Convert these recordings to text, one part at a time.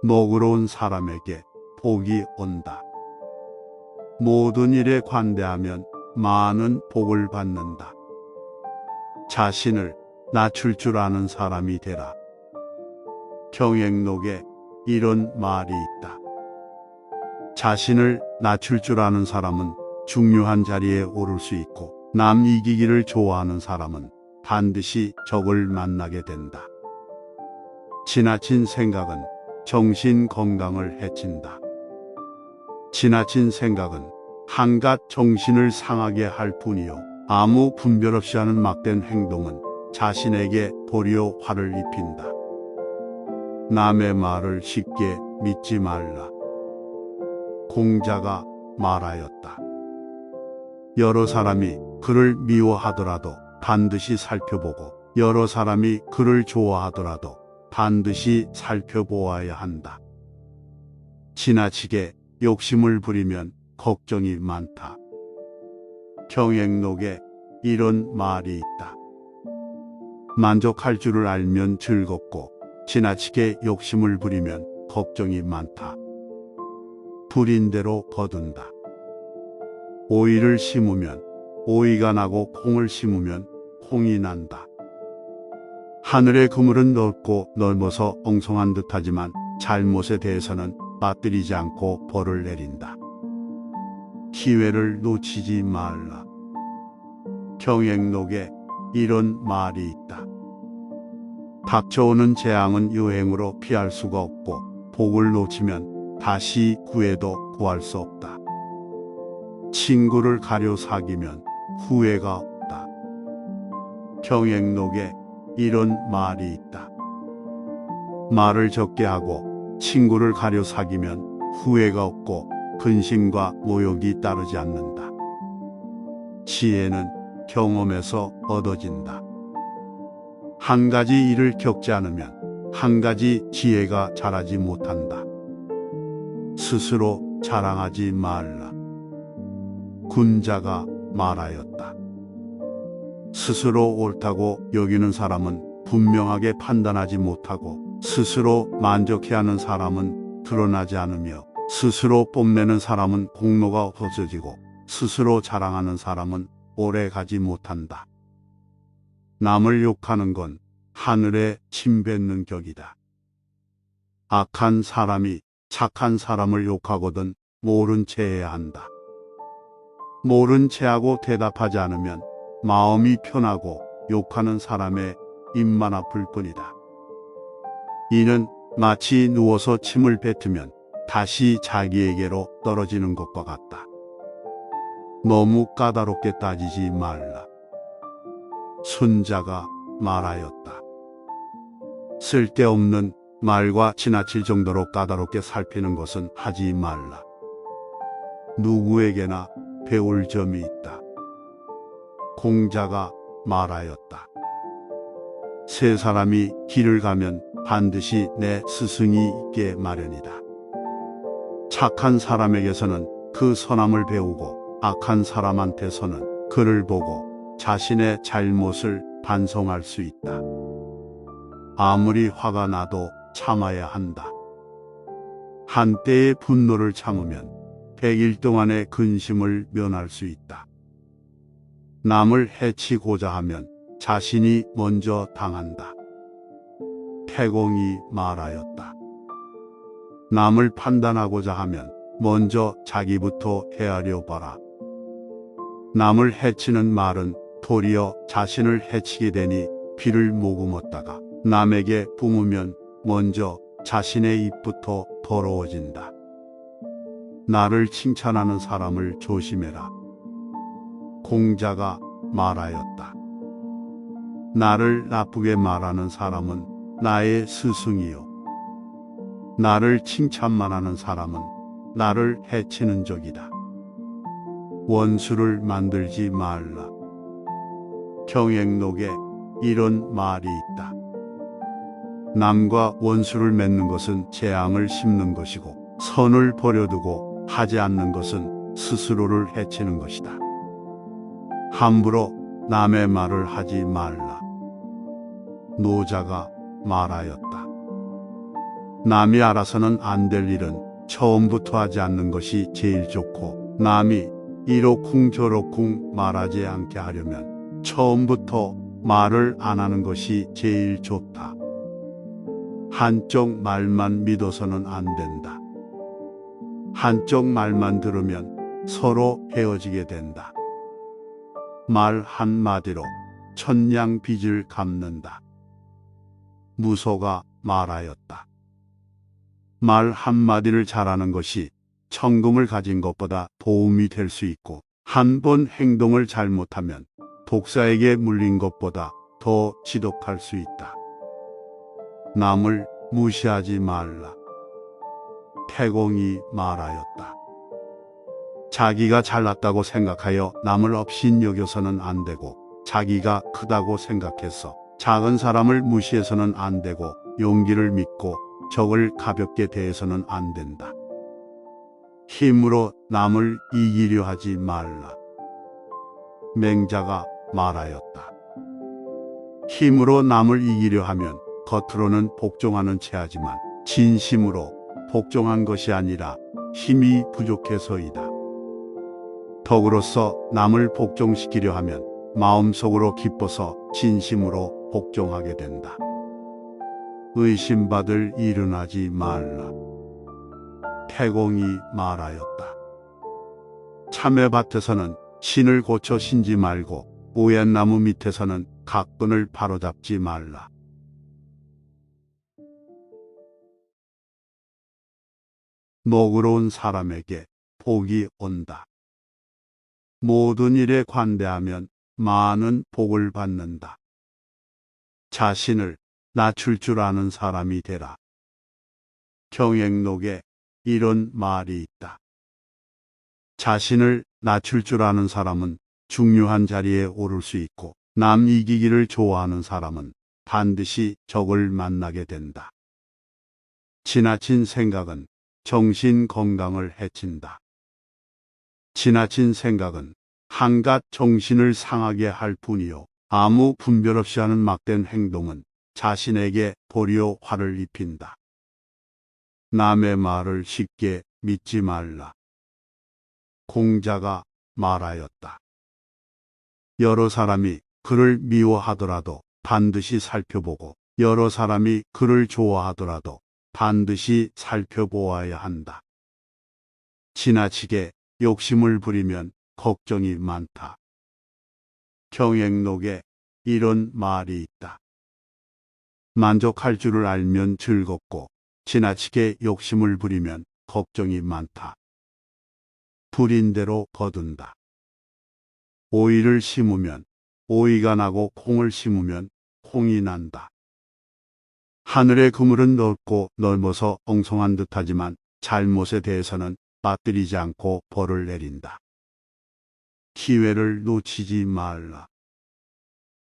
너그러운 사람에게 복이 온다. 모든 일에 관대하면 많은 복을 받는다. 자신을 낮출 줄 아는 사람이 되라. 경행록에 이런 말이 있다. 자신을 낮출 줄 아는 사람은 중요한 자리에 오를 수 있고, 남 이기기를 좋아하는 사람은 반드시 적을 만나게 된다. 지나친 생각은 정신 건강을 해친다. 지나친 생각은 한갓 정신을 상하게 할 뿐이요, 아무 분별 없이 하는 막된 행동은 자신에게 도리어 화를 입힌다. 남의 말을 쉽게 믿지 말라. 공자가 말하였다. 여러 사람이 그를 미워하더라도 반드시 살펴보고, 여러 사람이 그를 좋아하더라도 반드시 살펴보아야 한다. 지나치게 욕심을 부리면 걱정이 많다. 경행록에 이런 말이 있다. 만족할 줄을 알면 즐겁고, 지나치게 욕심을 부리면 걱정이 많다. 부린 대로 거둔다. 오이를 심으면 오이가 나고, 콩을 심으면 콩이 난다. 하늘의 그물은 넓고 넓어서 엉성한 듯하지만 잘못에 대해서는 빠뜨리지 않고 벌을 내린다. 기회를 놓치지 말라. 경행록에 이런 말이 있다. 닥쳐오는 재앙은 유행으로 피할 수가 없고, 복을 놓치면 다시 구해도 구할 수 없다. 친구를 가려 사귀면 후회가 없다. 경행록에 이런 말이 있다. 말을 적게 하고 친구를 가려 사귀면 후회가 없고, 근심과 모욕이 따르지 않는다. 지혜는 경험에서 얻어진다. 한 가지 일을 겪지 않으면 한 가지 지혜가 자라지 못한다. 스스로 자랑하지 말라. 군자가 말하였다. 스스로 옳다고 여기는 사람은 분명하게 판단하지 못하고, 스스로 만족해하는 사람은 드러나지 않으며, 스스로 뽐내는 사람은 공로가 없어지고, 스스로 자랑하는 사람은 오래 가지 못한다. 남을 욕하는 건 하늘에 침 뱉는 격이다. 악한 사람이 착한 사람을 욕하거든 모른 채 해야 한다. 모른 채 하고 대답하지 않으면 마음이 편하고, 욕하는 사람의 입만 아플 뿐이다. 이는 마치 누워서 침을 뱉으면 다시 자기에게로 떨어지는 것과 같다. 너무 까다롭게 따지지 말라. 순자가 말하였다. 쓸데없는 말과 지나칠 정도로 까다롭게 살피는 것은 하지 말라. 누구에게나 배울 점이 있다. 공자가 말하였다. 세 사람이 길을 가면 반드시 내 스승이 있게 마련이다. 착한 사람에게서는 그 선함을 배우고, 악한 사람한테서는 그를 보고 자신의 잘못을 반성할 수 있다. 아무리 화가 나도 참아야 한다. 한때의 분노를 참으면 100일 동안의 근심을 면할 수 있다. 남을 해치고자 하면 자신이 먼저 당한다. 태공이 말하였다. 남을 판단하고자 하면 먼저 자기부터 헤아려 봐라. 남을 해치는 말은 도리어 자신을 해치게 되니, 피를 머금었다가 남에게 뿜으면 먼저 자신의 입부터 더러워진다. 나를 칭찬하는 사람을 조심해라. 공자가 말하였다. 나를 나쁘게 말하는 사람은 나의 스승이요, 나를 칭찬만 하는 사람은 나를 해치는 적이다. 원수를 만들지 말라. 경행록에 이런 말이 있다. 남과 원수를 맺는 것은 재앙을 심는 것이고, 선을 버려두고 하지 않는 것은 스스로를 해치는 것이다. 함부로 남의 말을 하지 말라. 노자가 말하였다. 남이 알아서는 안 될 일은 처음부터 하지 않는 것이 제일 좋고, 남이 이러쿵 저러쿵 말하지 않게 하려면 처음부터 말을 안 하는 것이 제일 좋다. 한쪽 말만 믿어서는 안 된다. 한쪽 말만 들으면 서로 헤어지게 된다. 말 한마디로 천냥 빚을 갚는다. 무소가 말하였다. 말 한마디를 잘하는 것이 천금을 가진 것보다 도움이 될 수 있고, 한 번 행동을 잘못하면 독사에게 물린 것보다 더 지독할 수 있다. 남을 무시하지 말라. 태공이 말하였다. 자기가 잘났다고 생각하여 남을 업신여겨서는 안 되고, 자기가 크다고 생각해서 작은 사람을 무시해서는 안 되고, 용기를 믿고 적을 가볍게 대해서는 안 된다. 힘으로 남을 이기려 하지 말라. 맹자가 말하였다. 힘으로 남을 이기려 하면 겉으로는 복종하는 체하지만 진심으로 복종한 것이 아니라 힘이 부족해서이다. 덕으로서 남을 복종시키려 하면 마음속으로 기뻐서 진심으로 복종하게 된다. 의심받을 일은 하지 말라. 태공이 말하였다. 참외밭에서는 신을 고쳐 신지 말고, 뽀얀 나무 밑에서는 각근을 바로잡지 말라. 노그러운 사람에게 복이 온다. 모든 일에 관대하면 많은 복을 받는다. 자신을 낮출 줄 아는 사람이 되라. 경행록에 이런 말이 있다. 자신을 낮출 줄 아는 사람은 중요한 자리에 오를 수 있고, 남 이기기를 좋아하는 사람은 반드시 적을 만나게 된다. 지나친 생각은 정신 건강을 해친다. 지나친 생각은 한갓 정신을 상하게 할 뿐이요, 아무 분별 없이 하는 막된 행동은 자신에게 도리어 화를 입힌다. 남의 말을 쉽게 믿지 말라. 공자가 말하였다. 여러 사람이 그를 미워하더라도 반드시 살펴보고, 여러 사람이 그를 좋아하더라도 반드시 살펴보아야 한다. 지나치게 욕심을 부리면 걱정이 많다. 경행록에 이런 말이 있다. 만족할 줄을 알면 즐겁고, 지나치게 욕심을 부리면 걱정이 많다. 부린 대로 거둔다. 오이를 심으면 오이가 나고, 콩을 심으면 콩이 난다. 하늘의 그물은 넓고 넓어서 엉성한 듯하지만 잘못에 대해서는 빠뜨리지 않고 벌을 내린다. 기회를 놓치지 말라.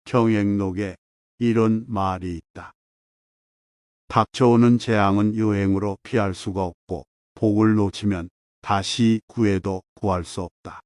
경행록에 이런 말이 있다. 닥쳐오는 재앙은 여행으로 피할 수가 없고, 복을 놓치면 다시 구해도 구할 수 없다.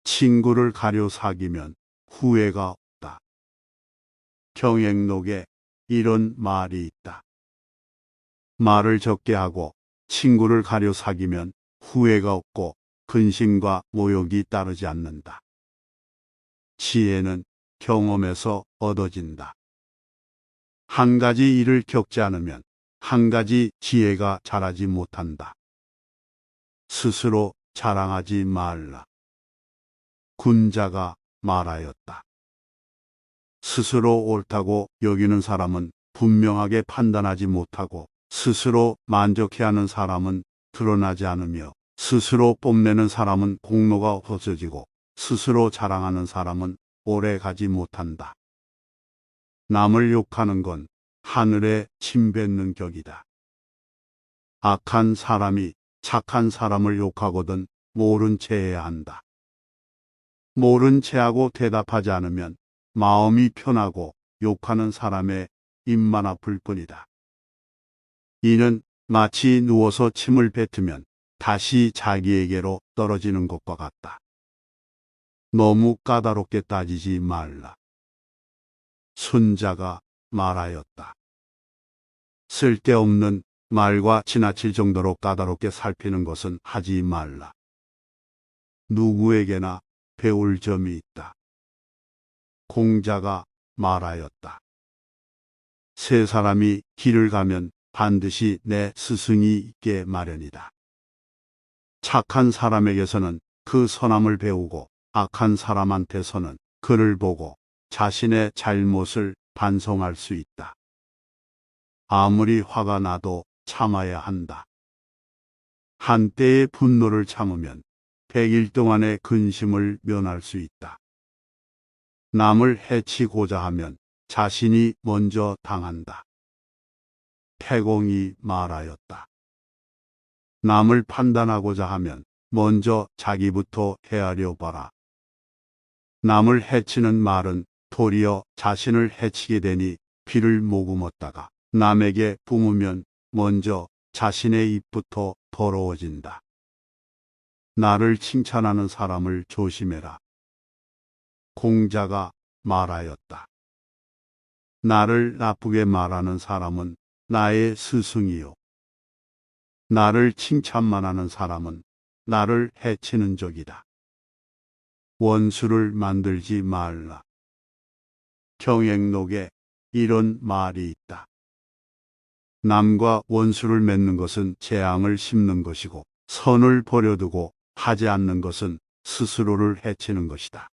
친구를 가려 사귀면 후회가 없다. 경행록에 이런 말이 있다. 말을 적게 하고 친구를 가려 사귀면 후회가 없고, 근심과 모욕이 따르지 않는다. 지혜는 경험에서 얻어진다. 한 가지 일을 겪지 않으면 한 가지 지혜가 자라지 못한다. 스스로 자랑하지 말라. 군자가 말하였다. 스스로 옳다고 여기는 사람은 분명하게 판단하지 못하고, 스스로 만족해하는 사람은 드러나지 않으며, 스스로 뽐내는 사람은 공로가 없어지고, 스스로 자랑하는 사람은 오래 가지 못한다. 남을 욕하는 건 하늘에 침 뱉는 격이다. 악한 사람이 착한 사람을 욕하거든 모른 채 해야 한다. 모른 채 하고 대답하지 않으면 마음이 편하고, 욕하는 사람의 입만 아플 뿐이다. 이는 마치 누워서 침을 뱉으면 다시 자기에게로 떨어지는 것과 같다. 너무 까다롭게 따지지 말라. 순자가 말하였다. 쓸데없는 말과 지나칠 정도로 까다롭게 살피는 것은 하지 말라. 누구에게나 배울 점이 있다. 공자가 말하였다. 세 사람이 길을 가면 반드시 내 스승이 있게 마련이다. 착한 사람에게서는 그 선함을 배우고 악한 사람한테서는 그를 보고 자신의 잘못을 반성할 수 있다. 아무리 화가 나도 참아야 한다. 한때의 분노를 참으면 100일 동안의 근심을 면할 수 있다. 남을 해치고자 하면 자신이 먼저 당한다. 태공이 말하였다. 남을 판단하고자 하면 먼저 자기부터 헤아려 봐라. 남을 해치는 말은 도리어 자신을 해치게 되니 피를 머금었다가 남에게 뿜으면 먼저 자신의 입부터 더러워진다. 나를 칭찬하는 사람을 조심해라. 공자가 말하였다. 나를 나쁘게 말하는 사람은 나의 스승이요. 나를 칭찬만 하는 사람은 나를 해치는 적이다. 원수를 만들지 말라. 경행록에 이런 말이 있다. 남과 원수를 맺는 것은 재앙을 심는 것이고 선을 버려두고 하지 않는 것은 스스로를 해치는 것이다.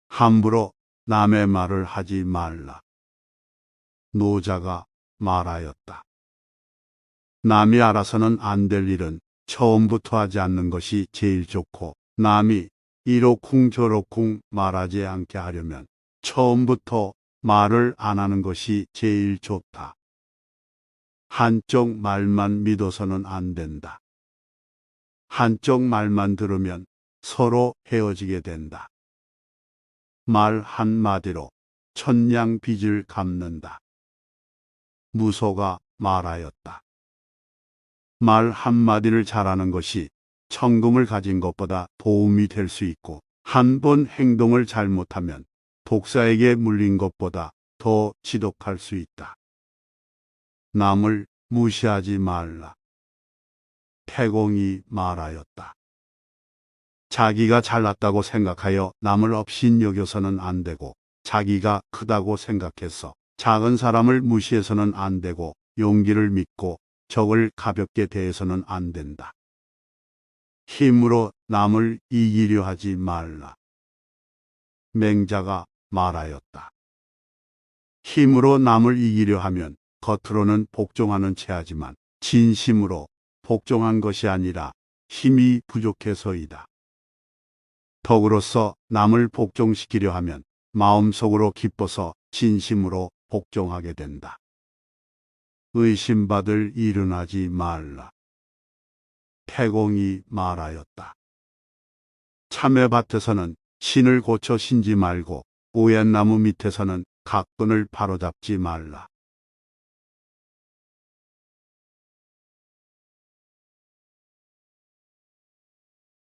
함부로 남의 말을 하지 말라. 노자가 말하였다. 남이 알아서는 안 될 일은 처음부터 하지 않는 것이 제일 좋고 남이 이러쿵 저러쿵 말하지 않게 하려면 처음부터 말을 안 하는 것이 제일 좋다. 한쪽 말만 믿어서는 안 된다. 한쪽 말만 들으면 서로 헤어지게 된다. 말 한마디로 천냥 빚을 갚는다. 무소가 말하였다. 말 한마디를 잘하는 것이 천금을 가진 것보다 도움이 될 수 있고 한 번 행동을 잘못하면 독사에게 물린 것보다 더 지독할 수 있다. 남을 무시하지 말라. 태공이 말하였다. 자기가 잘났다고 생각하여 남을 업신여겨서는 안 되고 자기가 크다고 생각해서 작은 사람을 무시해서는 안 되고 용기를 믿고 적을 가볍게 대해서는 안 된다. 힘으로 남을 이기려 하지 말라. 맹자가 말하였다. 힘으로 남을 이기려 하면 겉으로는 복종하는 체하지만 진심으로 복종한 것이 아니라 힘이 부족해서이다. 덕으로서 남을 복종시키려 하면 마음속으로 기뻐서 진심으로 복종하게 된다. 의심받을 일은 하지 말라. 태공이 말하였다. 참외밭에서는 신을 고쳐 신지 말고 오얏나무 밑에서는 각근을 바로잡지 말라.